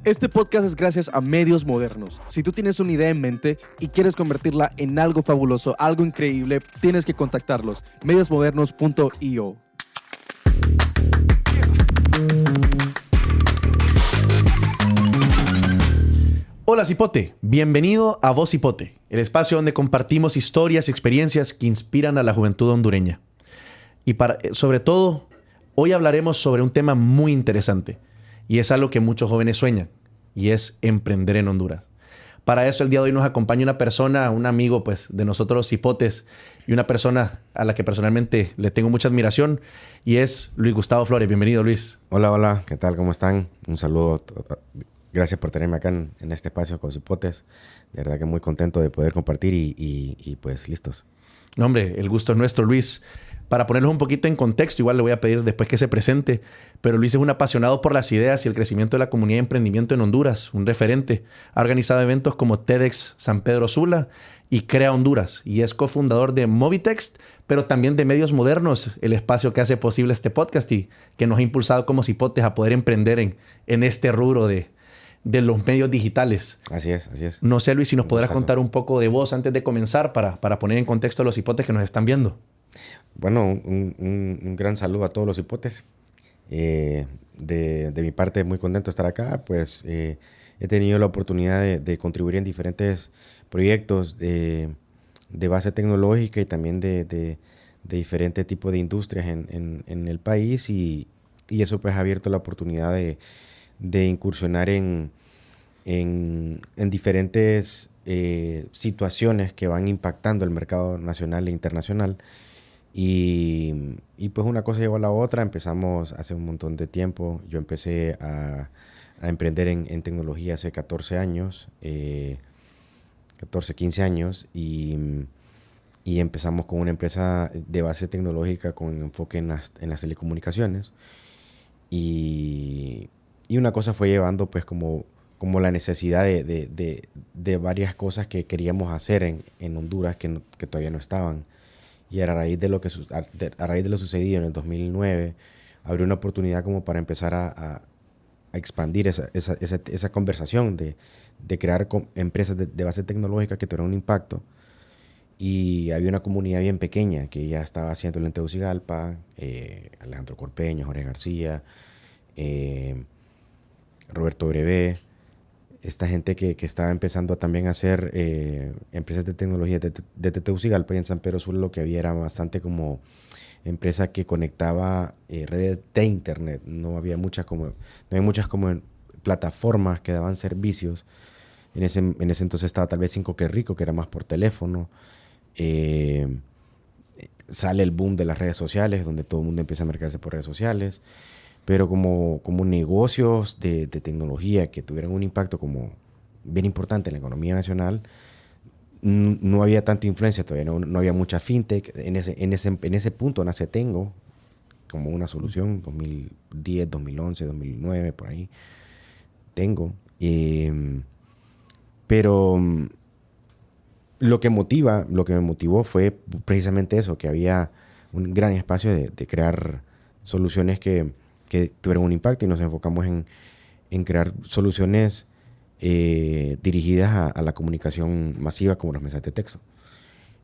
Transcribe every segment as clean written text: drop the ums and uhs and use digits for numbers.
Este podcast es gracias a Medios Modernos. Si tú tienes una idea en mente y quieres convertirla en algo fabuloso, algo increíble, tienes que contactarlos. mediosmodernos.io. Hola Cipote, bienvenido a Voz Cipote, el espacio donde compartimos historias y experiencias que inspiran a la juventud hondureña. Y sobre todo, hoy hablaremos sobre un tema muy interesante, y es algo que muchos jóvenes sueñan, y es emprender en Honduras. Para eso el día de hoy nos acompaña una persona, un amigo pues, de nosotros los Cipotes, y una persona a la que personalmente le tengo mucha admiración, y es Luis Gustavo Flores. Bienvenido, Luis. Hola, ¿qué tal? ¿Cómo están? Un saludo. Gracias por tenerme acá en este espacio con Cipotes. De verdad que muy contento de poder compartir y pues listos. No, hombre, el gusto es nuestro, Luis. Para ponerlos un poquito en contexto, igual le voy a pedir después que se presente, pero Luis es un apasionado por las ideas y el crecimiento de la comunidad de emprendimiento en Honduras, un referente. Ha organizado eventos como TEDx San Pedro Sula y Crea Honduras, y es cofundador de Movitext, pero también de Medios Modernos, el espacio que hace posible este podcast y que nos ha impulsado como Cipotes a poder emprender en este rubro de los medios digitales. Así es. No sé, Luis, si nos podrás contar un poco de vos antes de comenzar para poner en contexto a los Cipotes que nos están viendo. Bueno, un gran saludo a todos los Cipotes. De mi parte, muy contento de estar acá. Pues he tenido la oportunidad de contribuir en diferentes proyectos de base tecnológica y también de diferentes tipos de industrias en el país y eso pues ha abierto la oportunidad de incursionar en diferentes situaciones que van impactando el mercado nacional e internacional. Y pues una cosa llevó a la otra. Empezamos hace un montón de tiempo. Yo empecé a emprender en tecnología hace 14 años, 15 años, y empezamos con una empresa de base tecnológica con enfoque en las telecomunicaciones. Y una cosa fue llevando pues como la necesidad de varias cosas que queríamos hacer en Honduras que todavía no estaban. Y a raíz de lo sucedido en el 2009, abrió una oportunidad como para empezar a expandir esa conversación de crear empresas de base tecnológica que tuvieran un impacto. Y había una comunidad bien pequeña que ya estaba haciendo en Tegucigalpa, Alejandro Corpeño, Jorge García, Roberto Brevé, esta gente que estaba empezando también a hacer empresas de tecnología de Tegucigalpa, y en San Pedro Sula lo que había era bastante como empresa que conectaba redes de internet. No había muchas como plataformas que daban servicios. En ese entonces estaba tal vez Cinco que Rico, que era más por teléfono. Sale el boom de las redes sociales, donde todo el mundo empieza a mercarse por redes sociales. Pero como negocios de tecnología que tuvieran un impacto como bien importante en la economía nacional, no había tanta influencia todavía, no había mucha fintech. En ese punto nace Tengo como una solución, 2010, 2011, 2009, por ahí, Tengo. Pero lo que me motivó fue precisamente eso, que había un gran espacio de crear soluciones que tuvieron un impacto, y nos enfocamos en crear soluciones dirigidas a la comunicación masiva, como los mensajes de texto.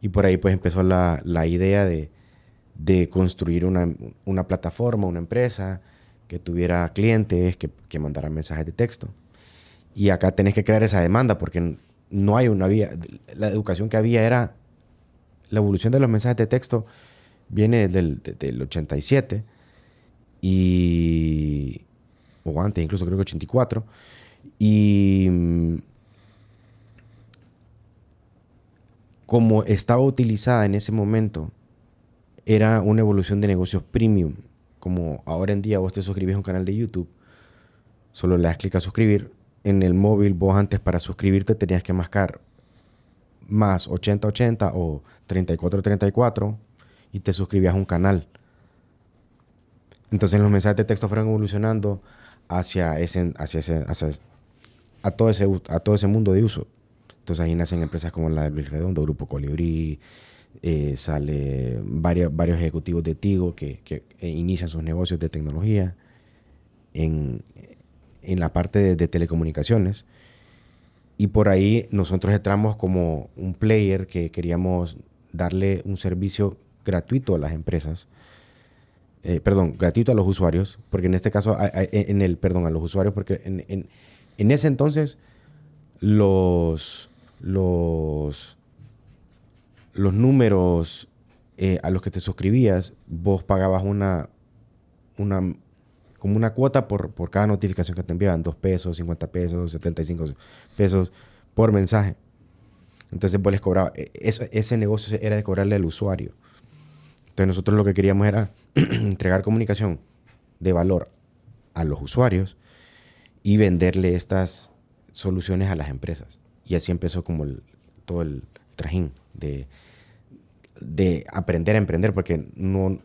Y por ahí pues empezó la idea de construir una plataforma, una empresa que tuviera clientes que mandaran mensajes de texto. Y acá tenés que crear esa demanda porque no había. La educación que había era la evolución de los mensajes de texto viene del 87 o antes, incluso creo que 84, y como estaba utilizada en ese momento, era una evolución de negocios premium. Como ahora en día vos te suscribís a un canal de YouTube, solo le das clic a suscribir. En el móvil vos antes para suscribirte tenías que marcar más 8080 o 3434 y te suscribías a un canal. Entonces los mensajes de texto fueron evolucionando a todo ese mundo de uso. Entonces ahí nacen empresas como la de Luis Redondo, Grupo Colibrí, sale varios ejecutivos de Tigo que inician sus negocios de tecnología en en la parte de telecomunicaciones. Y por ahí nosotros entramos como un player que queríamos darle un servicio gratuito a las empresas. Gratuito a los usuarios, porque en este caso, a los usuarios, porque en ese entonces los números a los que te suscribías, vos pagabas como una cuota por cada notificación que te enviaban, 2 pesos, 50 pesos, 75 pesos por mensaje. Entonces vos les cobrabas, ese negocio era de cobrarle al usuario. Entonces nosotros lo que queríamos era entregar comunicación de valor a los usuarios y venderle estas soluciones a las empresas. Y así empezó como todo el trajín de aprender a emprender, porque no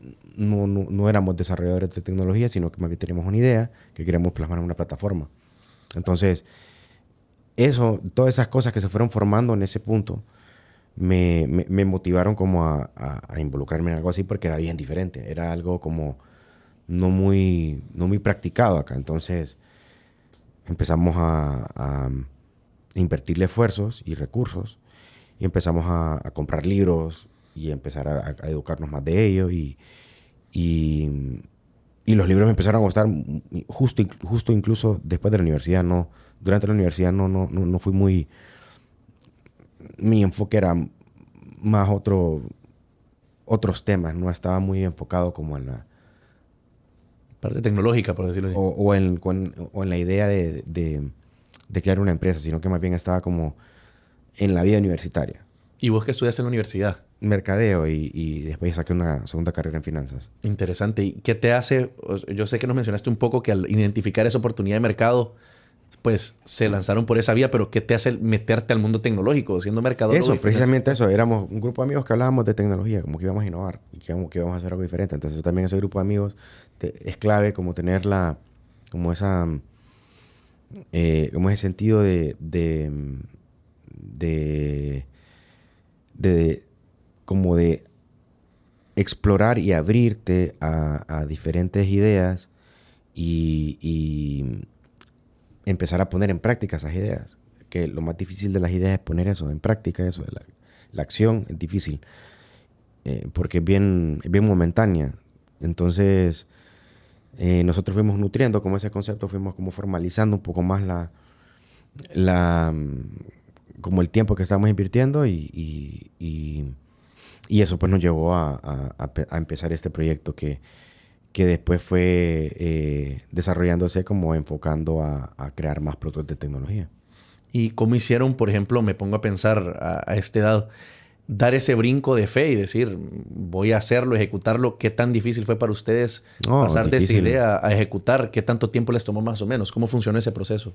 éramos desarrolladores de tecnología, sino que más bien teníamos una idea que queríamos plasmar en una plataforma. Entonces, todas esas cosas que se fueron formando en ese punto me motivaron como a involucrarme en algo así, porque era bien diferente. Era algo como no muy practicado acá. Entonces, empezamos a invertirle esfuerzos y recursos y empezamos a comprar libros y empezar a educarnos más de ello y los libros me empezaron a gustar justo incluso después de la universidad. Durante la universidad no fui muy... Mi enfoque era más otros temas, no estaba muy enfocado como en la... Parte tecnológica, por decirlo así. O en la idea de crear una empresa, sino que más bien estaba como en la vida universitaria. ¿Y vos qué estudiaste en la universidad? Mercadeo y después saqué una segunda carrera en finanzas. Interesante. ¿Y qué te hace? Yo sé que nos mencionaste un poco que al identificar esa oportunidad de mercado, pues se lanzaron por esa vía, pero ¿qué te hace meterte al mundo tecnológico siendo mercadólogo? Eso, precisamente eso. Éramos un grupo de amigos que hablábamos de tecnología, como que íbamos a innovar y que íbamos a hacer algo diferente. Entonces también ese grupo de amigos es clave como tener como ese sentido de explorar y abrirte a diferentes ideas y empezar a poner en práctica esas ideas. Que lo más difícil de las ideas es poner eso en práctica, eso. La acción es difícil porque es bien momentánea. Entonces, nosotros fuimos nutriendo como ese concepto, fuimos como formalizando un poco más como el tiempo que estábamos invirtiendo y eso pues nos llevó a empezar este proyecto que después fue desarrollándose como enfocando a crear más productos de tecnología. ¿Y cómo hicieron, por ejemplo, me pongo a pensar a esta edad, dar ese brinco de fe y decir, voy a hacerlo, ejecutarlo? ¿Qué tan difícil fue para ustedes pasar de esa idea a ejecutar? ¿Qué tanto tiempo les tomó más o menos? ¿Cómo funcionó ese proceso?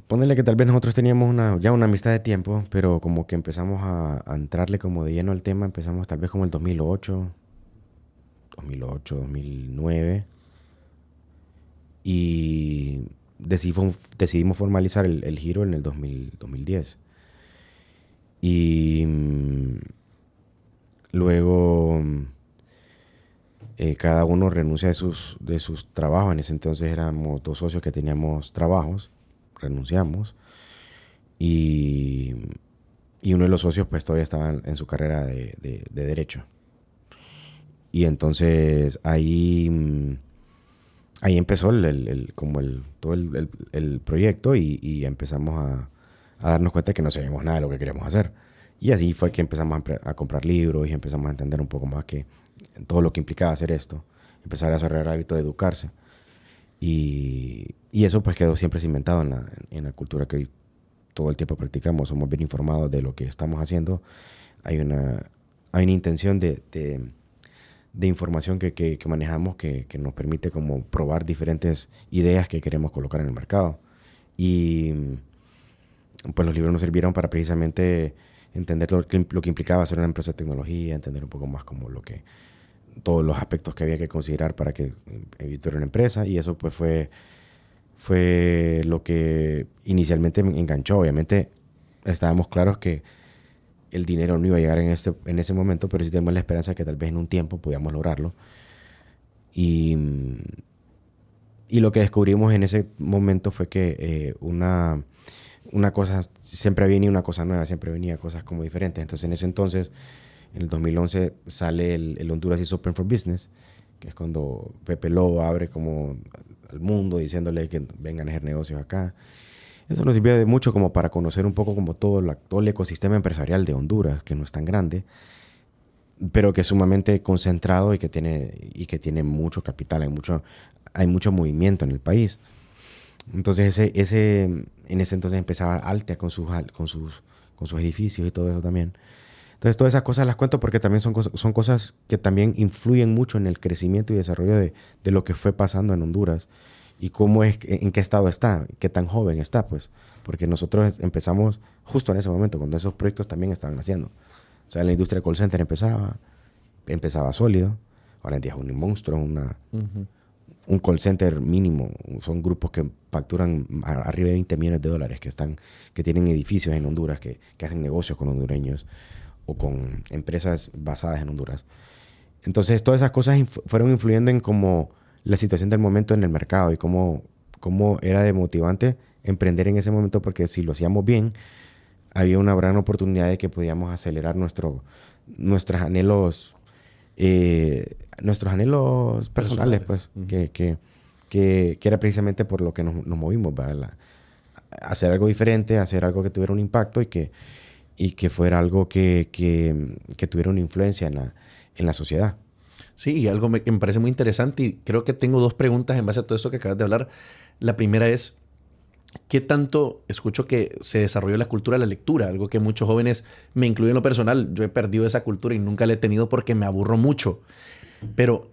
Ponerle que tal vez nosotros teníamos ya una amistad de tiempo, pero como que empezamos a entrarle como de lleno al tema, empezamos tal vez como el 2008, 2009, y decidimos formalizar el giro en el 2010. Y luego cada uno renuncia de sus trabajos. En ese entonces éramos 2 socios que teníamos trabajos, renunciamos, y uno de los socios pues todavía estaba en su carrera de Derecho. Y entonces ahí empezó todo el proyecto y empezamos a darnos cuenta de que no sabíamos nada de lo que queríamos hacer. Y así fue que empezamos a comprar libros y empezamos a entender un poco más que todo lo que implicaba hacer esto. Empezar a desarrollar el hábito de educarse. Y eso pues quedó siempre cimentado en la cultura que hoy todo el tiempo practicamos. Somos bien informados de lo que estamos haciendo. Hay una intención de información que manejamos que nos permite como probar diferentes ideas que queremos colocar en el mercado. Y pues los libros nos sirvieron para precisamente entender lo que implicaba ser una empresa de tecnología, entender un poco más como todos los aspectos que había que considerar para que Evito era una empresa, y eso pues fue lo que inicialmente me enganchó. Obviamente estábamos claros que el dinero no iba a llegar en ese momento, pero sí tenemos la esperanza de que tal vez en un tiempo podamos lograrlo. Y Y lo que descubrimos en ese momento fue que una cosa, siempre venía una cosa nueva, siempre venía cosas como diferentes. Entonces, en ese entonces, en el 2011, sale el Honduras is Open for Business, que es cuando Pepe Lobo abre como al mundo diciéndole que vengan a hacer negocios acá. Eso nos sirvió de mucho como para conocer un poco como todo el ecosistema empresarial de Honduras, que no es tan grande, pero que es sumamente concentrado y que tiene mucho capital, hay mucho movimiento en el país. Entonces en ese entonces empezaba Altea con sus edificios y todo eso también. Entonces todas esas cosas las cuento porque también son cosas que también influyen mucho en el crecimiento y desarrollo de lo que fue pasando en Honduras y cómo es, en qué estado está, qué tan joven está, pues. Porque nosotros empezamos justo en ese momento, cuando esos proyectos también estaban naciendo. O sea, la industria del call center empezaba sólido. Ahora en día es un monstruo, un call center mínimo. Son grupos que facturan arriba de 20 millones de dólares, que tienen edificios en Honduras, que hacen negocios con hondureños o con empresas basadas en Honduras. Entonces, todas esas cosas fueron influyendo en cómo la situación del momento en el mercado y cómo era de motivante emprender en ese momento, porque si lo hacíamos bien, había una gran oportunidad de que podíamos acelerar nuestros anhelos personales, pues, que era precisamente por lo que nos movimos, ¿verdad? Hacer algo diferente, hacer algo que tuviera un impacto y que fuera algo que tuviera una influencia en la sociedad. Sí, y algo que me parece muy interesante, y creo que tengo dos preguntas en base a todo esto que acabas de hablar. La primera es, ¿qué tanto escucho que se desarrolló la cultura de la lectura? Algo que muchos jóvenes, me incluyo en lo personal, yo he perdido esa cultura y nunca la he tenido porque me aburro mucho. Pero,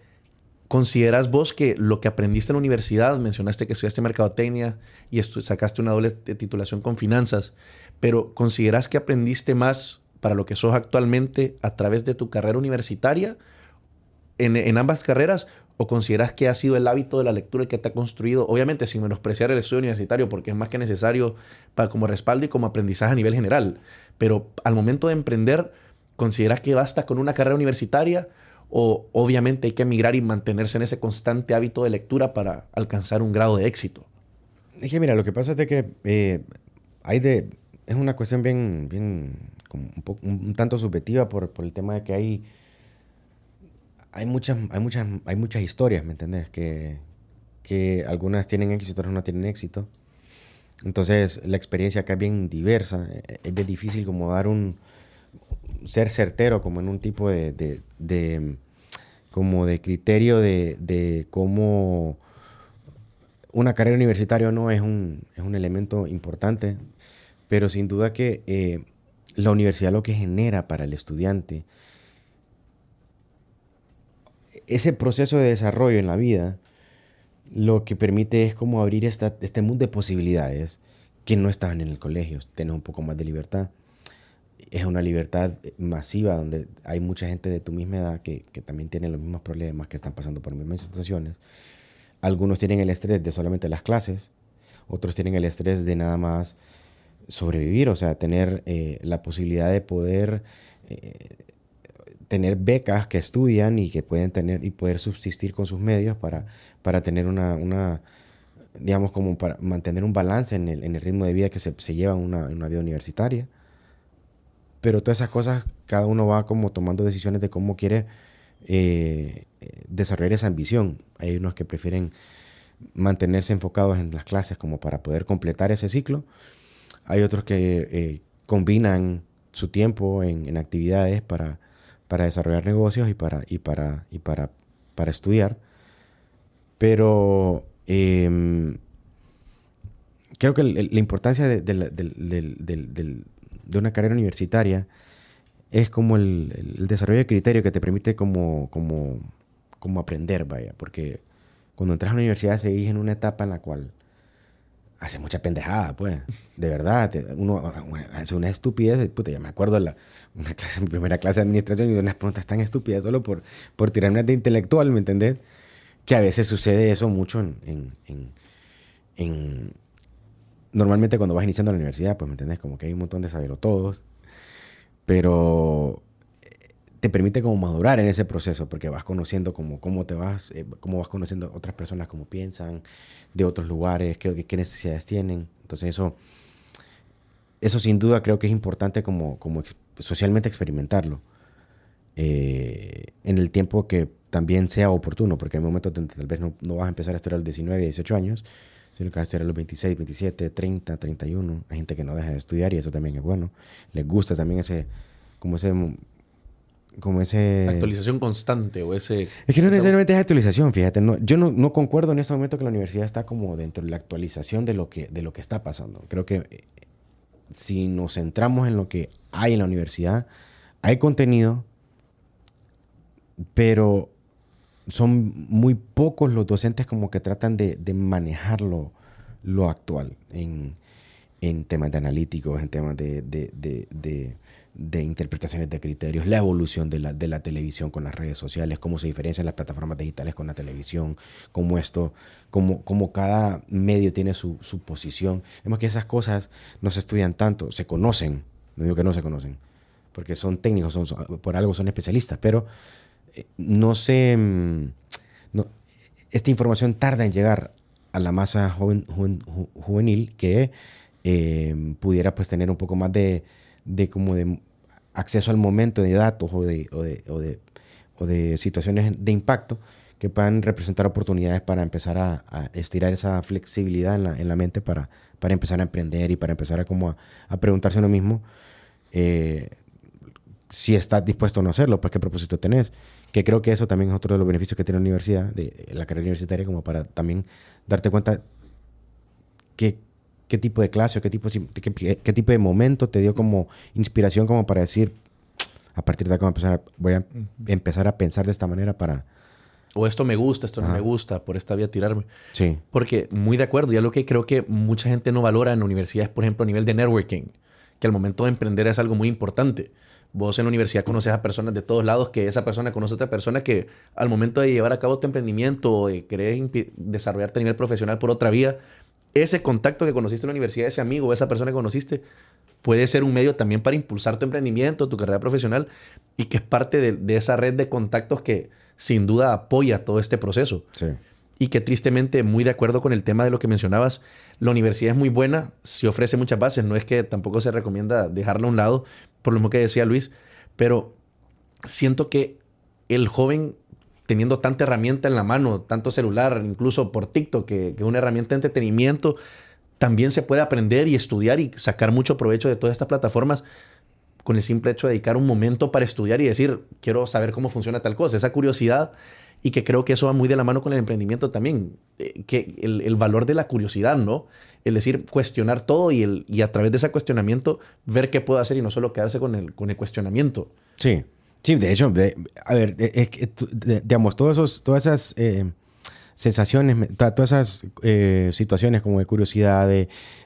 ¿consideras vos que lo que aprendiste en la universidad, mencionaste que estudiaste mercadotecnia y sacaste una doble titulación con finanzas, pero ¿consideras que aprendiste más para lo que sos actualmente a través de tu carrera universitaria en ambas carreras, o consideras que ha sido el hábito de la lectura el que te ha construido, obviamente sin menospreciar el estudio universitario porque es más que necesario como respaldo y como aprendizaje a nivel general, pero al momento de emprender, ¿consideras que basta con una carrera universitaria o obviamente hay que emigrar y mantenerse en ese constante hábito de lectura para alcanzar un grado de éxito? Es que mira, lo que pasa es de que es una cuestión bien como un tanto subjetiva por el tema de que hay muchas historias, ¿me entendés? Que algunas tienen éxito, otras no tienen éxito. Entonces, la experiencia acá es bien diversa. Es bien difícil como ser certero como en un tipo como de criterio de cómo una carrera universitaria o no es un elemento importante, pero sin duda que la universidad lo que genera para el estudiante, ese proceso de desarrollo en la vida, lo que permite es como abrir este mundo de posibilidades que no estaban en el colegio. Tienes un poco más de libertad. Es una libertad masiva donde hay mucha gente de tu misma edad que también tiene los mismos problemas, que están pasando por las mismas situaciones. Algunos tienen el estrés de solamente las clases, otros tienen el estrés de nada más sobrevivir, o sea, tener la posibilidad de poder tener becas que estudian y que pueden tener y poder subsistir con sus medios para tener digamos, como para mantener un balance en el ritmo de vida que se lleva en una vida universitaria. Pero todas esas cosas, cada uno va como tomando decisiones de cómo quiere desarrollar esa ambición. Hay unos que prefieren mantenerse enfocados en las clases como para poder completar ese ciclo. Hay otros que combinan su tiempo en actividades para desarrollar negocios y para estudiar. Pero creo que la importancia de una carrera universitaria es como el desarrollo de criterio que te permite como aprender, vaya. Porque cuando entras a la universidad seguís en una etapa en la cual hace mucha pendejada, pues. De verdad. Uno hace una estupidez. Puta, ya me acuerdo mi primera clase de administración y de unas preguntas tan estúpidas solo por tirarme de intelectual, ¿me entendés? Que a veces sucede eso mucho normalmente cuando vas iniciando la universidad, pues, ¿me entendés? Como que hay un montón de sabelotodos. Pero te permite como madurar en ese proceso, porque vas conociendo cómo vas conociendo otras personas, cómo piensan, de otros lugares, qué necesidades tienen. Entonces eso sin duda creo que es importante como socialmente experimentarlo. En el tiempo que también sea oportuno, porque hay momentos donde tal vez no vas a empezar a estudiar a los 19, 18 años, sino que vas a estudiar a los 26, 27, 30, 31. Hay gente que no deja de estudiar y eso también es bueno. Les gusta también ese Actualización constante o ese... Es que no necesariamente es actualización, fíjate. Yo no concuerdo en este momento que la universidad está como dentro de la actualización de lo que está pasando. Creo que si nos centramos en lo que hay en la universidad, hay contenido, pero son muy pocos los docentes como que tratan de manejar lo actual en temas de analíticos, en temas de interpretaciones de criterios, la evolución de la televisión con las redes sociales, cómo se diferencian las plataformas digitales con la televisión, cómo cada medio tiene su posición. Vemos que esas cosas no se estudian tanto, se conocen, no digo que no se conocen, porque son técnicos, por algo son especialistas, pero esta información tarda en llegar a la masa juvenil que pudiera pues tener un poco más de acceso al momento de datos o de situaciones de impacto que puedan representar oportunidades para empezar a estirar esa flexibilidad en la mente para empezar a emprender y para empezar a preguntarse a uno mismo si estás dispuesto a no hacerlo, pues qué propósito tenés. Que creo que eso también es otro de los beneficios que tiene la universidad, de la carrera universitaria, como para también darte cuenta qué tipo de clase o qué tipo de momento te dio como inspiración como para decir, a partir de acá voy a empezar a pensar de esta manera para... O esto me gusta, esto no me gusta, por esta vía tirarme. Sí. Porque muy de acuerdo, ya lo que creo que mucha gente no valora en la universidad es, por ejemplo, a nivel de networking, que al momento de emprender es algo muy importante. Vos en la universidad conoces a personas de todos lados, que esa persona conoce a otra persona que al momento de llevar a cabo tu emprendimiento o de querer desarrollarte a nivel profesional por otra vía, ese contacto que conociste en la universidad, ese amigo o esa persona que conociste, puede ser un medio también para impulsar tu emprendimiento, tu carrera profesional, y que es parte de esa red de contactos que sin duda apoya todo este proceso. Sí. Y que tristemente, muy de acuerdo con el tema de lo que mencionabas, la universidad es muy buena, sí ofrece muchas bases, no es que tampoco se recomienda dejarla a un lado, por lo mismo que decía Luis, pero siento que el joven, teniendo tanta herramienta en la mano, tanto celular, incluso por TikTok, que es una herramienta de entretenimiento, también se puede aprender y estudiar y sacar mucho provecho de todas estas plataformas con el simple hecho de dedicar un momento para estudiar y decir, quiero saber cómo funciona tal cosa, esa curiosidad, y que creo que eso va muy de la mano con el emprendimiento también, que el valor de la curiosidad, ¿no? El decir, cuestionar todo y a través de ese cuestionamiento ver qué puedo hacer y no solo quedarse con el cuestionamiento. Sí. Sí, de hecho, digamos, todas esas sensaciones, todas esas situaciones como de curiosidad,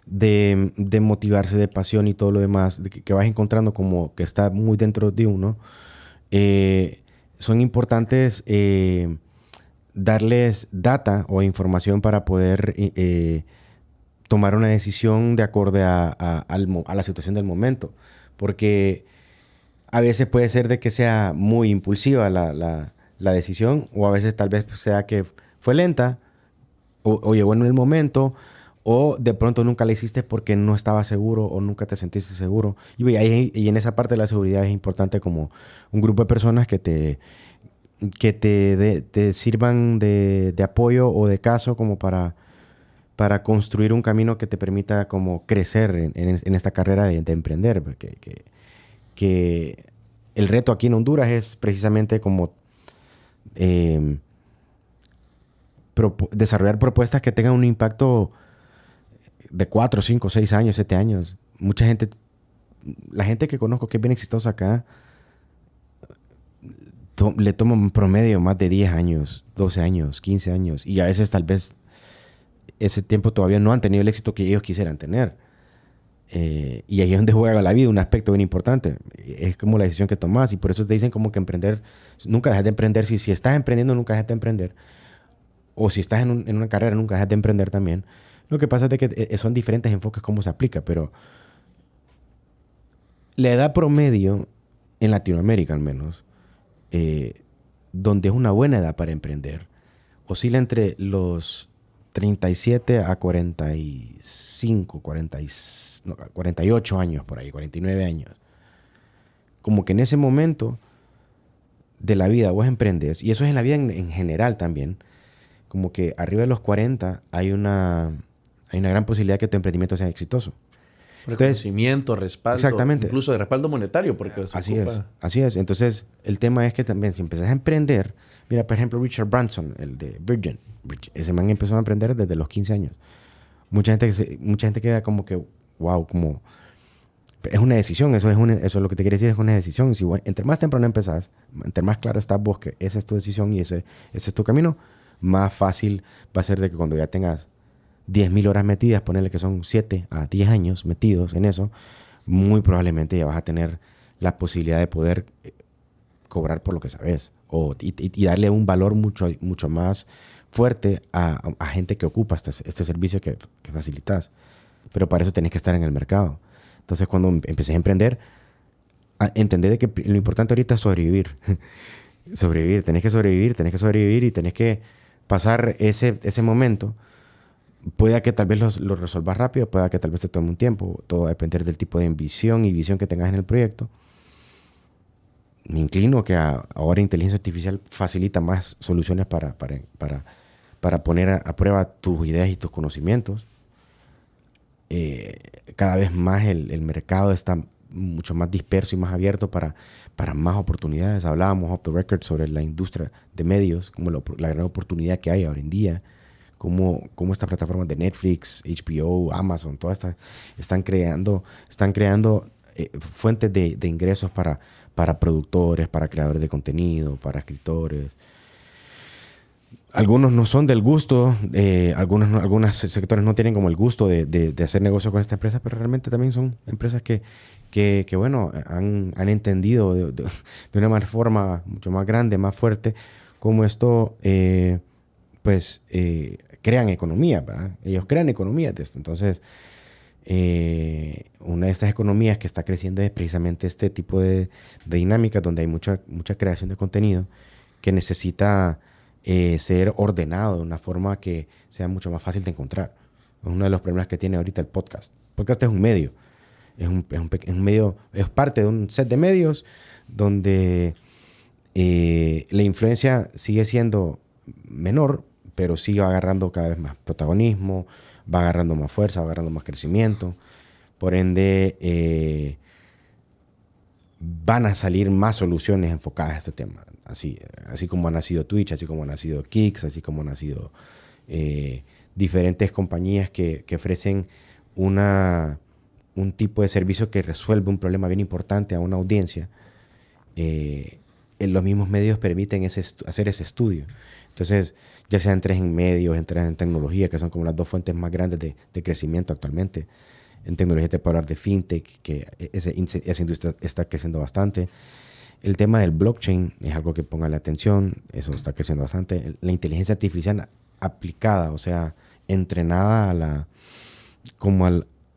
de motivarse, de pasión y todo lo demás, que vas encontrando como que está muy dentro de uno, son importantes darles data o información para poder tomar una decisión de acorde a la situación del momento. Porque a veces puede ser de que sea muy impulsiva la decisión, o a veces tal vez sea que fue lenta o llegó en el momento, o de pronto nunca la hiciste porque no estabas seguro o nunca te sentiste seguro. Y en esa parte de la seguridad es importante como un grupo de personas que te sirvan de apoyo o de caso como para construir un camino que te permita como crecer en esta carrera de emprender. Porque que el reto aquí en Honduras es precisamente como desarrollar propuestas que tengan un impacto de 4, 5, 6 años, 7 años. Mucha gente, la gente que conozco que es bien exitosa acá, le toma un promedio más de 10 años, 12 años, 15 años. Y a veces tal vez ese tiempo todavía no han tenido el éxito que ellos quisieran tener. Y ahí es donde juega la vida, un aspecto bien importante. Es como la decisión que tomas, y por eso te dicen como que emprender, nunca dejes de emprender. Si estás emprendiendo, nunca dejes de emprender. O si estás en una carrera, nunca dejes de emprender también. Lo que pasa es de que son diferentes enfoques cómo se aplica, pero la edad promedio, en Latinoamérica al menos, donde es una buena edad para emprender, oscila entre los 37 a 45, 48 años por ahí, 49 años. Como que en ese momento de la vida vos emprendes, y eso es en la vida en general también, como que arriba de los 40 hay una gran posibilidad que tu emprendimiento sea exitoso. Reconocimiento, respaldo, exactamente. Incluso de respaldo monetario, porque Así es. Entonces, el tema es que también si empezás a emprender, mira, por ejemplo, Richard Branson, el de Virgin, ese man empezó a emprender desde los 15 años. Mucha gente queda como que, wow, como... Es una decisión, eso es lo que te quiere decir, es una decisión. Si entre más temprano empezás, entre más claro estás vos que esa es tu decisión y ese es tu camino, más fácil va a ser de que cuando ya tengas 10.000 horas metidas, ponerle que son 7 a 10 años metidos en eso, muy probablemente ya vas a tener la posibilidad de poder cobrar por lo que sabes y darle un valor mucho más fuerte a gente que ocupa este servicio que facilitas. Pero para eso tenés que estar en el mercado. Entonces, cuando empecé a emprender, entendí de que lo importante ahorita es sobrevivir. Tenés que sobrevivir y tenés que pasar ese momento. Pueda que tal vez lo resolvas rápido, pueda que tal vez te tome un tiempo. Todo va a depender del tipo de visión que tengas en el proyecto. Me inclino que ahora inteligencia artificial facilita más soluciones para poner a prueba tus ideas y tus conocimientos. Cada vez más el mercado está mucho más disperso y más abierto para más oportunidades. Hablábamos off the record sobre la industria de medios, como la gran oportunidad que hay ahora en día, como estas plataformas de Netflix, HBO, Amazon, todas estas están creando fuentes de ingresos para productores, para creadores de contenido, para escritores. Algunos no son del gusto, algunos sectores no tienen como el gusto de hacer negocio con esta empresa, pero realmente también son empresas que bueno, han entendido de una forma mucho más grande, más fuerte, cómo esto, crean economía, ¿verdad? Ellos crean economías de esto. Entonces, una de estas economías que está creciendo es precisamente este tipo de dinámicas donde hay mucha creación de contenido que necesita ser ordenado de una forma que sea mucho más fácil de encontrar. Es uno de los problemas que tiene ahorita el podcast. El podcast es un medio. Es un medio, es parte de un set de medios donde la influencia sigue siendo menor, pero sigue agarrando cada vez más protagonismo, va agarrando más fuerza, va agarrando más crecimiento. Por ende, van a salir más soluciones enfocadas a este tema. Así como ha nacido Twitch, así como ha nacido Kicks, así como han nacido diferentes compañías que ofrecen un tipo de servicio que resuelve un problema bien importante a una audiencia. Los mismos medios permiten hacer ese estudio. Entonces, ya sea entres en medios, entres en tecnología, que son como las dos fuentes más grandes de crecimiento actualmente. En tecnología te puedo hablar de fintech, que esa industria está creciendo bastante. El tema del blockchain es algo que ponga la atención, eso está creciendo bastante. La inteligencia artificial aplicada, o sea, entrenada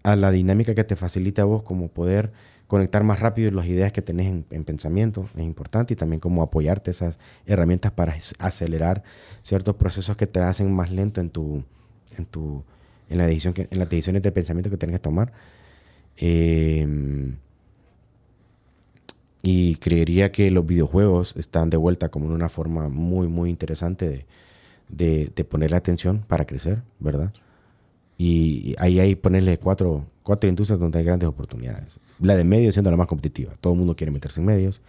a la dinámica que te facilita a vos como poder conectar más rápido las ideas que tenés en pensamiento, es importante, y también como apoyarte esas herramientas para acelerar ciertos procesos que te hacen más lento en las decisiones de pensamiento que tienes que tomar. Y creería que los videojuegos están de vuelta como en una forma muy, muy interesante de ponerle atención para crecer, ¿verdad? Y ahí hay ponerle cuatro industrias donde hay grandes oportunidades. La de medios siendo la más competitiva. Todo el mundo quiere meterse en medios.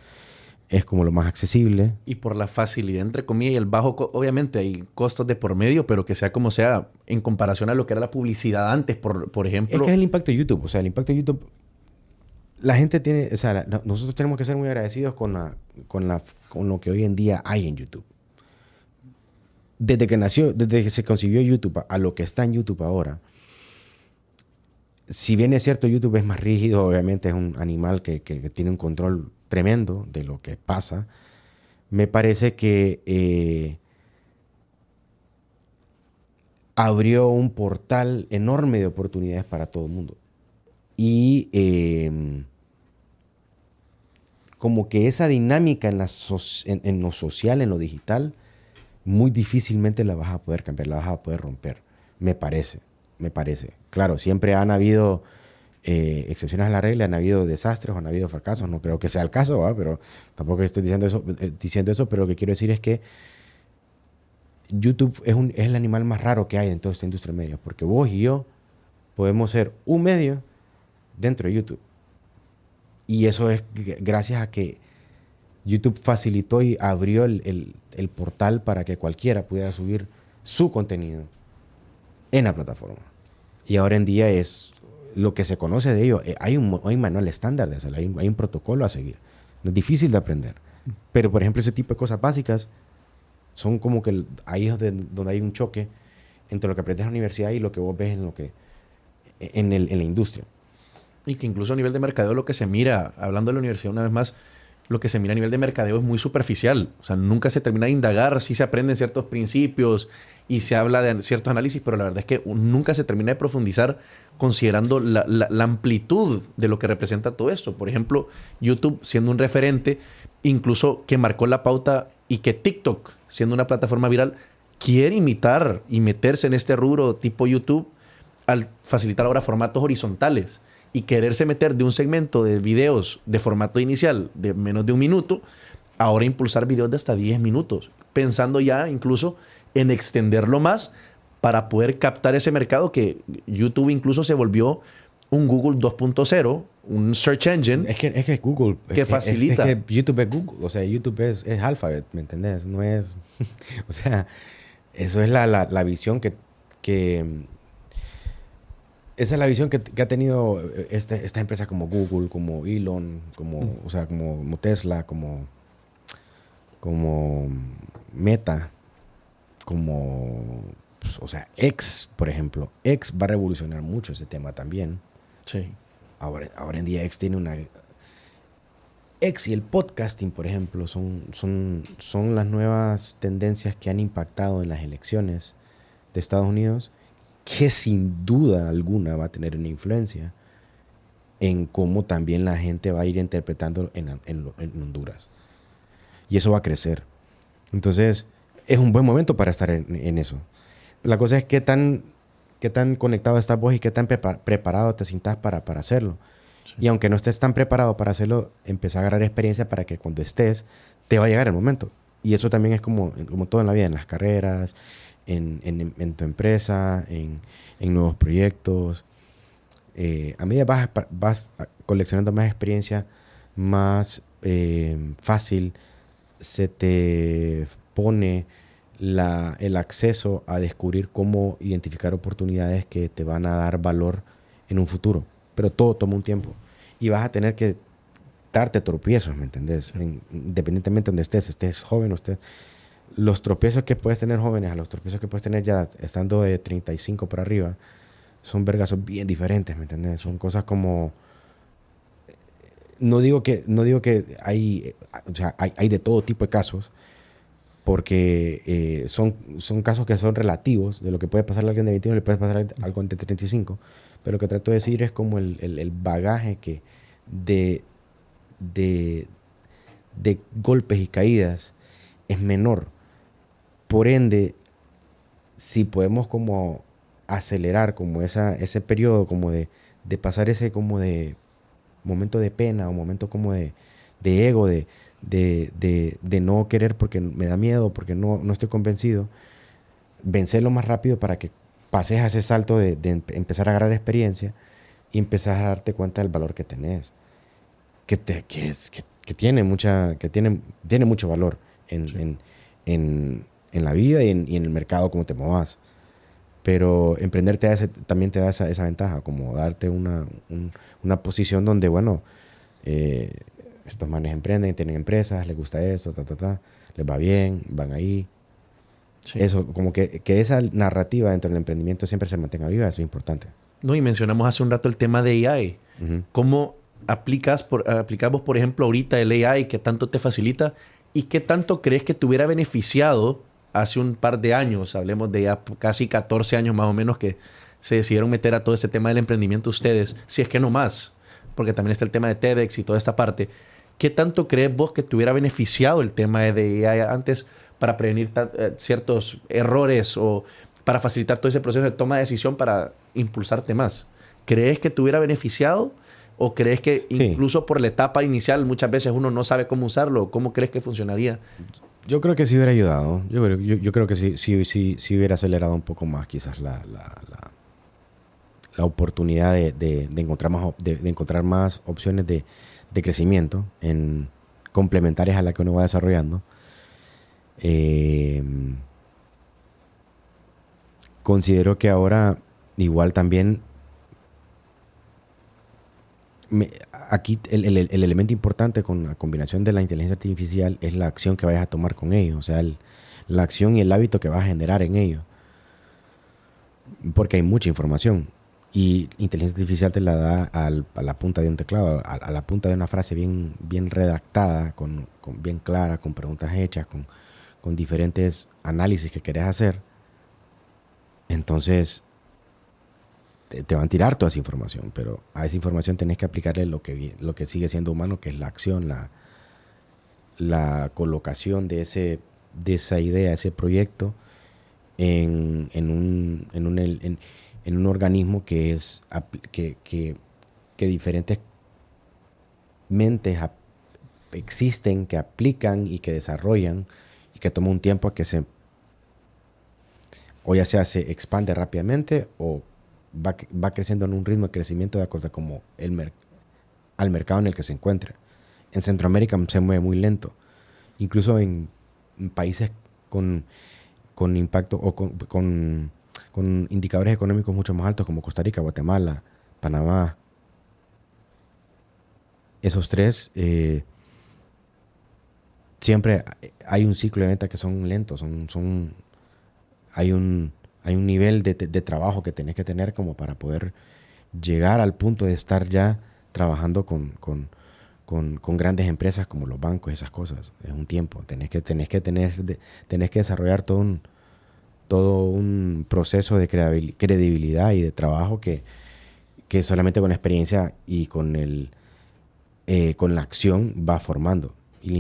Es como lo más accesible. Y por la facilidad, entre comillas, y el bajo... Obviamente hay costos de por medio, pero que sea como sea en comparación a lo que era la publicidad antes, por ejemplo. Es que es el impacto de YouTube. O sea, el impacto de YouTube... La gente tiene... O sea, nosotros tenemos que ser muy agradecidos con lo que hoy en día hay en YouTube. Desde que se concibió YouTube a lo que está en YouTube ahora, si bien es cierto, YouTube es más rígido, obviamente es un animal que tiene un control tremendo de lo que pasa, me parece que abrió un portal enorme de oportunidades para todo el mundo. Y como que esa dinámica en lo social, en lo digital, muy difícilmente la vas a poder cambiar, la vas a poder romper, me parece. Claro, siempre han habido excepciones a la regla, han habido desastres, han habido fracasos, no creo que sea el caso, ¿va? Pero tampoco estoy diciendo eso, pero lo que quiero decir es que YouTube es el animal más raro que hay en toda esta industria de medios, porque vos y yo podemos ser un medio dentro de YouTube. Y eso es gracias a que YouTube facilitó y abrió el portal para que cualquiera pudiera subir su contenido en la plataforma. Y ahora en día es lo que se conoce de ello. Hay un manual estándar de hacerlo, hay un protocolo a seguir. No es difícil de aprender. Pero, por ejemplo, ese tipo de cosas básicas son como que ahí es donde hay un choque entre lo que aprendes en la universidad y lo que vos ves en la industria. Y que incluso a nivel de mercadeo lo que se mira, hablando de la universidad una vez más, lo que se mira a nivel de mercadeo es muy superficial. O sea, nunca se termina de indagar, sí se aprenden ciertos principios y se habla de ciertos análisis, pero la verdad es que nunca se termina de profundizar considerando la amplitud de lo que representa todo esto. Por ejemplo, YouTube siendo un referente, incluso que marcó la pauta y que TikTok, siendo una plataforma viral, quiere imitar y meterse en este rubro tipo YouTube al facilitar ahora formatos horizontales y quererse meter de un segmento de videos de formato inicial de menos de 1 minuto, ahora impulsar videos de hasta 10 minutos, pensando ya incluso en extenderlo más para poder captar ese mercado que YouTube incluso se volvió un Google 2.0, un search engine. Es que Google que facilita. Es que YouTube es Google, o sea, YouTube es Alphabet, ¿me entendés? No es, o sea, eso es la visión que esa es la visión que ha tenido esta empresa como Google, como Elon, o sea, como Tesla, como Meta, pues, o sea, X, por ejemplo. X va a revolucionar mucho ese tema también. Sí. Ahora en día X tiene X y el podcasting, por ejemplo, son las nuevas tendencias que han impactado en las elecciones de Estados Unidos, que sin duda alguna va a tener una influencia en cómo también la gente va a ir interpretando en Honduras. Y eso va a crecer. Entonces, es un buen momento para estar en eso. La cosa es qué tan conectado estás vos y qué tan preparado te sientas para hacerlo. Sí. Y aunque no estés tan preparado para hacerlo, empezar a agarrar experiencia para que cuando estés, te va a llegar el momento. Y eso también es como todo en la vida, en las carreras, en tu empresa, en nuevos proyectos. A medida vas coleccionando más experiencia, más fácil se te pone el acceso a descubrir cómo identificar oportunidades que te van a dar valor en un futuro. Pero todo toma un tiempo. Y vas a tener que darte tropiezos, ¿me entendés? Independientemente de donde estés joven o estés... Los tropiezos que puedes tener jóvenes a los tropiezos que puedes tener ya estando de 35 para arriba son vergazos bien diferentes, ¿me entendés? Son cosas como... No digo que hay... O sea, hay de todo tipo de casos, porque son casos que son relativos de lo que puede pasarle a alguien de 21 y le puede pasar a alguien de 35. Pero lo que trato de decir es como el bagaje que de golpes y caídas es menor. Por ende, si podemos como acelerar como ese periodo como de pasar ese como de momento de pena o momento como de ego, de no querer porque me da miedo, porque no estoy convencido, vencerlo más rápido para que pases a ese salto de empezar a agarrar experiencia y empezar a darte cuenta del valor que tenés, que tiene mucho valor en la vida y en el mercado como te movas. Pero emprender también te da esa ventaja, como darte una posición donde, bueno, estos manes emprenden, tienen empresas, les gusta eso, les va bien, van ahí. Sí. Eso, como que esa narrativa dentro del emprendimiento siempre se mantenga viva, eso es importante. No, y mencionamos hace un rato el tema de AI. Uh-huh. ¿Cómo aplicamos, por ejemplo, ahorita el AI que tanto te facilita y qué tanto crees que te hubiera beneficiado hace un par de años? Hablemos de ya casi 14 años más o menos que se decidieron meter a todo ese tema del emprendimiento ustedes, si es que no más, porque también está el tema de TEDx y toda esta parte. ¿Qué tanto crees vos que te hubiera beneficiado el tema de AI antes para prevenir ciertos errores o para facilitar todo ese proceso de toma de decisión para impulsarte más? ¿Crees que te hubiera beneficiado o crees que Sí. incluso por la etapa inicial muchas veces uno no sabe cómo usarlo? ¿Cómo crees que funcionaría? Yo creo que sí hubiera ayudado. Yo creo que sí hubiera acelerado un poco más quizás la oportunidad de encontrar más opciones de crecimiento complementarias a la que uno va desarrollando. Considero que ahora igual también aquí el elemento importante con la combinación de la inteligencia artificial es la acción que vayas a tomar con ello. O sea, la acción y el hábito que vas a generar en ello. Porque hay mucha información. Y inteligencia artificial te la da a la punta de un teclado, a la punta de una frase bien redactada, bien clara, con preguntas hechas, con diferentes análisis que querés hacer. Entonces, te van a tirar toda esa información, pero a esa información tenés que aplicarle lo que sigue siendo humano, que es la acción, la colocación de esa idea, ese proyecto en un organismo que diferentes mentes existen, que aplican y que desarrollan y que toma un tiempo a que o ya sea se expande rápidamente o va creciendo en un ritmo de crecimiento de acuerdo a como al mercado en el que se encuentra. En Centroamérica se mueve muy lento. Incluso en países con impacto o con indicadores económicos mucho más altos como Costa Rica, Guatemala, Panamá. Esos tres, siempre hay un ciclo de venta que son lentos. Hay un nivel de trabajo que tenés que tener como para poder llegar al punto de estar ya trabajando con grandes empresas como los bancos y esas cosas. Es un tiempo. Tenés que desarrollar todo un proceso de credibilidad y de trabajo que solamente con la experiencia y con la acción va formando. Y la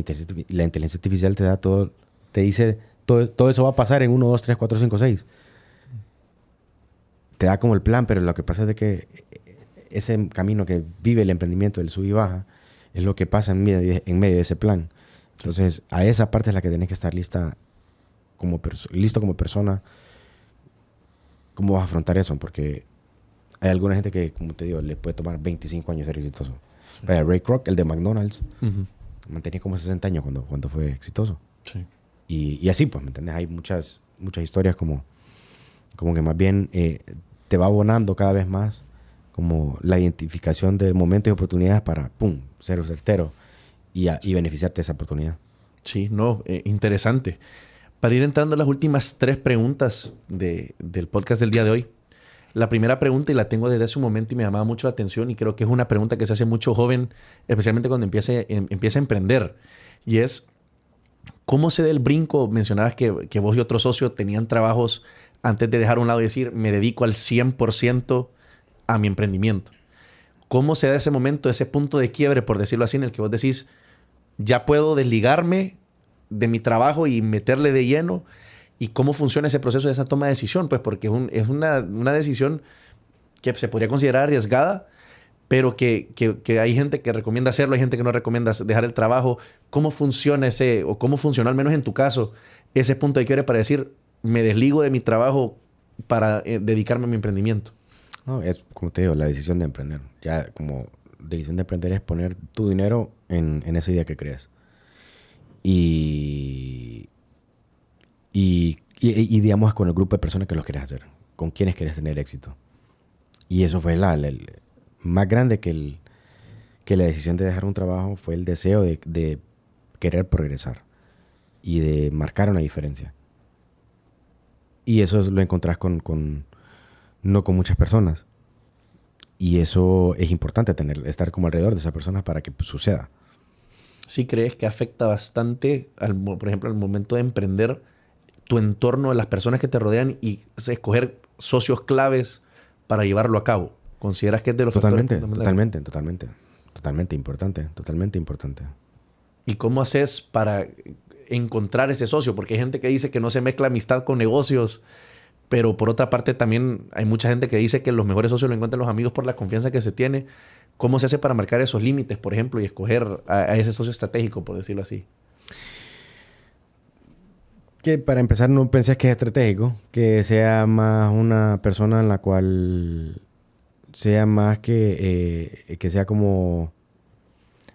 inteligencia artificial te da todo, te dice, todo eso va a pasar en 1, 2, 3, 4, 5, 6. Te da como el plan, pero lo que pasa es de que ese camino que vive el emprendimiento, el sub y baja, es lo que pasa en medio de ese plan. Entonces, a esa parte es la que tienes que estar listo como persona. ¿Cómo vas a afrontar eso? Porque hay alguna gente que, como te digo, le puede tomar 25 años ser exitoso. Ray Kroc, el de McDonald's, mantenía como 60 años cuando fue exitoso. Sí. Y así, pues, ¿me entiendes? Hay muchas historias como que más bien te va abonando cada vez más como la identificación de momentos y oportunidades para, pum, ser certero y beneficiarte de esa oportunidad. Sí, no, interesante. Para ir entrando a las últimas 3 preguntas del podcast del día de hoy. La primera pregunta, y la tengo desde hace un momento y me llamaba mucho la atención, y creo que es una pregunta que se hace mucho joven, especialmente cuando empieza a emprender, y es, ¿cómo se da el brinco? Mencionabas que vos y otro socio tenían trabajos antes de dejar a un lado y decir, me dedico al 100% a mi emprendimiento. ¿Cómo se da ese momento, ese punto de quiebre, por decirlo así, en el que vos decís, ya puedo desligarme de mi trabajo y meterle de lleno? ¿Y cómo funciona ese proceso de esa toma de decisión? Pues porque es una decisión que se podría considerar arriesgada, pero que hay gente que recomienda hacerlo, hay gente que no recomienda dejar el trabajo. ¿Cómo funciona o cómo funcionó, al menos en tu caso, ese punto de quiebre para decir, me desligo de mi trabajo para dedicarme a mi emprendimiento? No, es como te digo, la decisión de emprender. Ya como decisión de emprender es poner tu dinero en esa idea que crees. Y digamos con el grupo de personas que los quieres hacer, con quienes quieres tener éxito. Y eso fue el más grande que la decisión de dejar un trabajo, fue el deseo de querer progresar y de marcar una diferencia. Y eso lo encontrás no con muchas personas. Y eso es importante, estar como alrededor de esas personas para que suceda. ¿Sí crees que afecta bastante, por ejemplo, al momento de emprender, tu entorno, de las personas que te rodean y escoger socios claves para llevarlo a cabo? ¿Consideras que es de los Totalmente factores fundamentales? importante. ¿Y cómo haces para encontrar ese socio? Porque hay gente que dice que no se mezcla amistad con negocios, pero por otra parte también hay mucha gente que dice que los mejores socios lo encuentran los amigos por la confianza que se tiene. ¿Cómo se hace para marcar esos límites, por ejemplo, y escoger a ese socio estratégico, por decirlo así? Que para empezar no pensés que es estratégico, que sea más una persona en la cual sea más que sea como...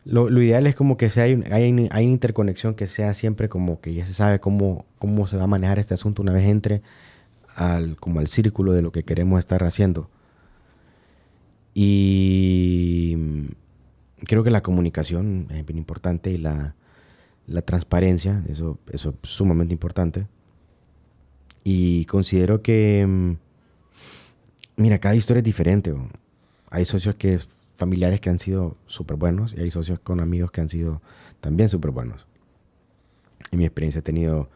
Lo ideal es como que sea, hay una interconexión que sea siempre como que ya se sabe cómo se va a manejar este asunto una vez entre como al círculo de lo que queremos estar haciendo. Y creo que la comunicación es bien importante y la transparencia, eso es sumamente importante. Y considero que, mira, cada historia es diferente. Hay socios familiares que han sido súper buenos y hay socios con amigos que han sido también súper buenos. En mi experiencia he tenido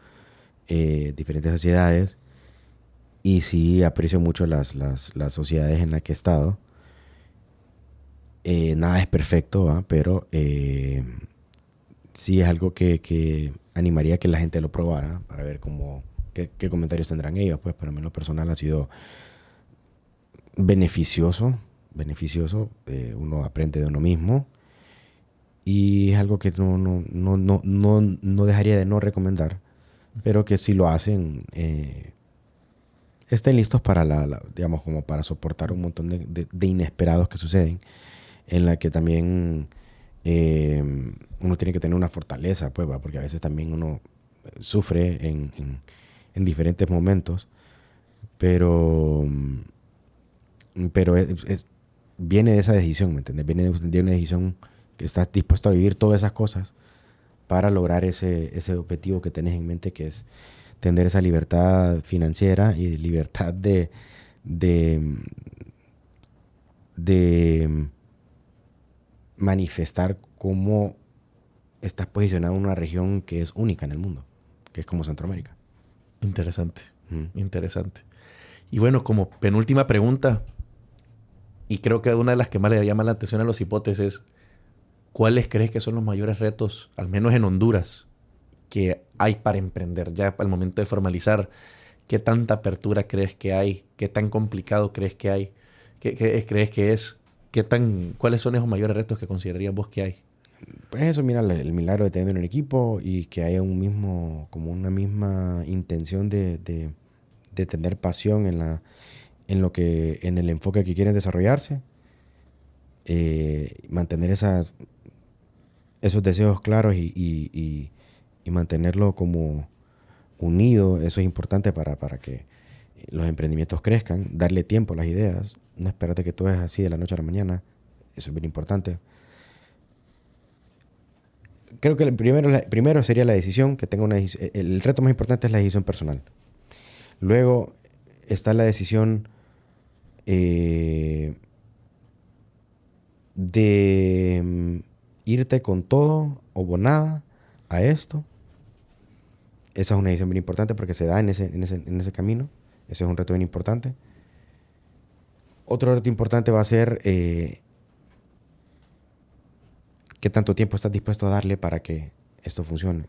diferentes sociedades y sí aprecio mucho las sociedades en las que he estado. Nada es perfecto, ¿va? Pero sí es algo que animaría que la gente lo probara para ver qué comentarios tendrán ellos. Pues para mí en lo personal ha sido beneficioso. Uno aprende de uno mismo y es algo que no dejaría de no recomendar, pero que si lo hacen estén listos para digamos, como para soportar un montón de inesperados que suceden, en la que también uno tiene que tener una fortaleza, pues, ¿va? Porque a veces también uno sufre en diferentes momentos, pero viene de esa decisión, ¿me entiendes? Viene de una decisión que estás dispuesto a vivir todas esas cosas para lograr ese objetivo que tenés en mente, que es tener esa libertad financiera y libertad de manifestar cómo estás posicionado en una región que es única en el mundo, que es como Centroamérica. Interesante, interesante. Y bueno, como penúltima pregunta, y creo que una de las que más le llama la atención a los hipotes es, ¿cuáles crees que son los mayores retos, al menos en Honduras, que hay para emprender ya al momento de formalizar? ¿Qué tanta apertura crees que hay? ¿Qué tan complicado crees que hay? ¿Qué crees que es? ¿Cuáles son esos mayores retos que considerarías vos que hay? Pues eso, mira, el milagro de tener un equipo y que haya como una misma intención de tener pasión en el enfoque que quieren desarrollarse, mantener esos deseos claros y mantenerlo como unido. Eso es importante para que los emprendimientos crezcan, darle tiempo a las ideas, no esperarte que todo es así de la noche a la mañana. Eso es bien importante. Creo que el primero sería la decisión, que tenga el reto más importante es la decisión personal. Luego está la decisión de irte con todo o nada a esto. Esa es una decisión bien importante porque se da en ese camino. Ese es un reto bien importante. Otro reto importante va a ser qué tanto tiempo estás dispuesto a darle para que esto funcione.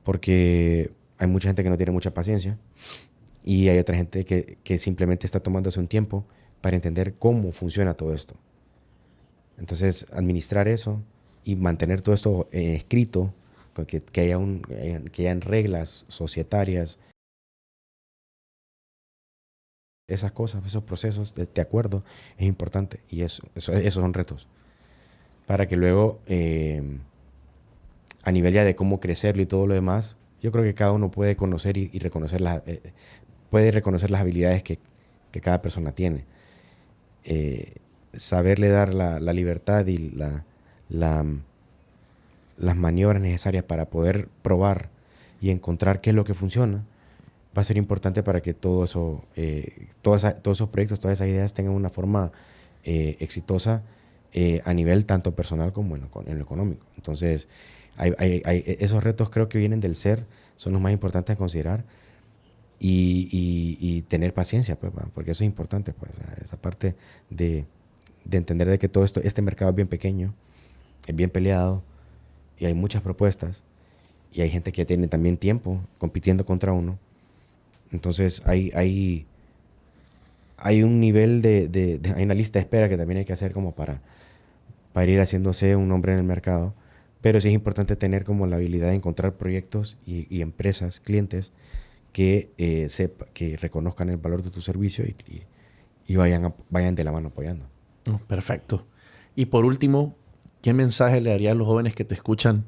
Porque hay mucha gente que no tiene mucha paciencia y hay otra gente que simplemente está tomándose un tiempo para entender cómo funciona todo esto. Entonces, administrar eso y mantener todo esto escrito, que hayan reglas societarias, esas cosas, esos procesos de acuerdo, es importante. Y esos son retos. Para que luego, a nivel ya de cómo crecerlo y todo lo demás, yo creo que cada uno puede conocer y reconocer puede reconocer las habilidades que cada persona tiene. Saberle dar la libertad y las maniobras necesarias para poder probar y encontrar qué es lo que funciona, va a ser importante para que todo eso, todos esos proyectos, todas esas ideas tengan una forma exitosa a nivel tanto personal como en lo económico. Entonces, esos retos creo que vienen del ser, son los más importantes a considerar y tener paciencia, pues, porque eso es importante, pues, esa parte de entender de que todo este mercado es bien pequeño, es bien peleado, y hay muchas propuestas y hay gente que tiene también tiempo compitiendo contra uno. Entonces hay un nivel hay una lista de espera que también hay que hacer como para ir haciéndose un nombre en el mercado. Pero sí es importante tener como la habilidad de encontrar proyectos y empresas, clientes que que reconozcan el valor de tu servicio y vayan de la mano apoyando. Oh, perfecto. Y por último, ¿qué mensaje le daría a los jóvenes que te escuchan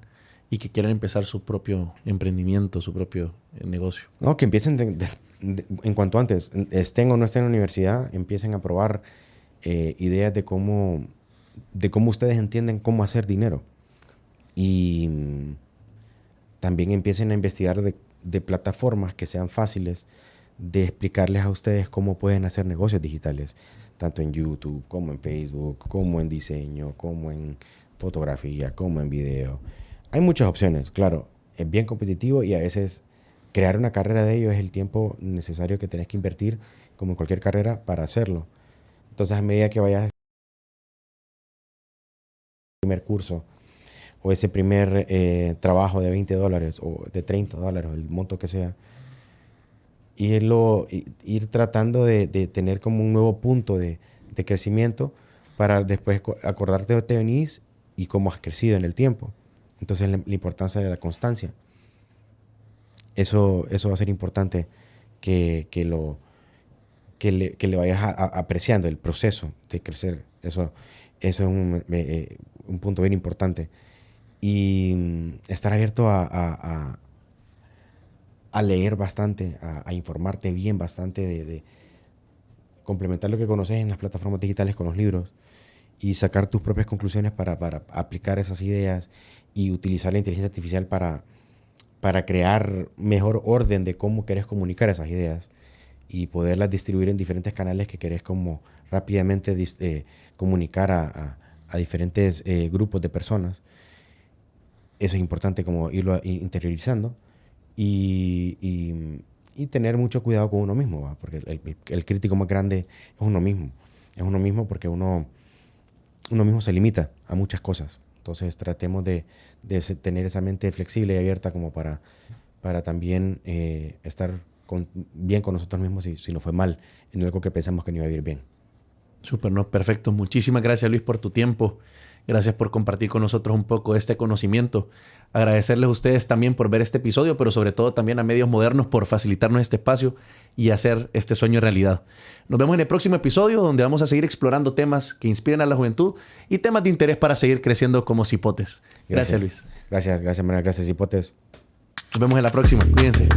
y que quieren empezar su propio emprendimiento, su propio negocio? No, que empiecen en cuanto antes, estén o no estén en la universidad, empiecen a probar ideas de cómo ustedes entienden cómo hacer dinero. Y también empiecen a investigar de plataformas que sean fáciles de explicarles a ustedes cómo pueden hacer negocios digitales, tanto en YouTube, como en Facebook, como en diseño, como en fotografía, como en video. Hay muchas opciones, claro, es bien competitivo y a veces crear una carrera de ello es el tiempo necesario que tenés que invertir, como en cualquier carrera, para hacerlo. Entonces, a medida que vayas primer curso o ese primer trabajo de $20 o de $30, el monto que sea, ir tratando de tener como un nuevo punto de crecimiento para después acordarte de dónde venís y cómo has crecido en el tiempo. Entonces, la importancia de la constancia. Eso va a ser importante que le vayas apreciando el proceso de crecer. Eso es un punto bien importante. Y estar abierto a leer bastante, a informarte bien bastante, de complementar lo que conoces en las plataformas digitales con los libros y sacar tus propias conclusiones para aplicar esas ideas y utilizar la inteligencia artificial para crear mejor orden de cómo querés comunicar esas ideas y poderlas distribuir en diferentes canales que querés como rápidamente comunicar a diferentes grupos de personas. Eso es importante como irlo interiorizando y tener mucho cuidado con uno mismo, ¿va? Porque el crítico más grande es uno mismo. Es uno mismo porque uno mismo se limita a muchas cosas. Entonces tratemos de tener esa mente flexible y abierta como para también estar bien con nosotros mismos si nos fue mal en algo que pensamos que no iba a ir bien. Súper, ¿no? Perfecto. Muchísimas gracias, Luis, por tu tiempo. Gracias por compartir con nosotros un poco de este conocimiento. Agradecerles a ustedes también por ver este episodio, pero sobre todo también a Medios Modernos por facilitarnos este espacio y hacer este sueño realidad. Nos vemos en el próximo episodio donde vamos a seguir explorando temas que inspiran a la juventud y temas de interés para seguir creciendo como cipotes. Gracias, Luis. Gracias, Manuel. Gracias, cipotes. Nos vemos en la próxima. Cuídense.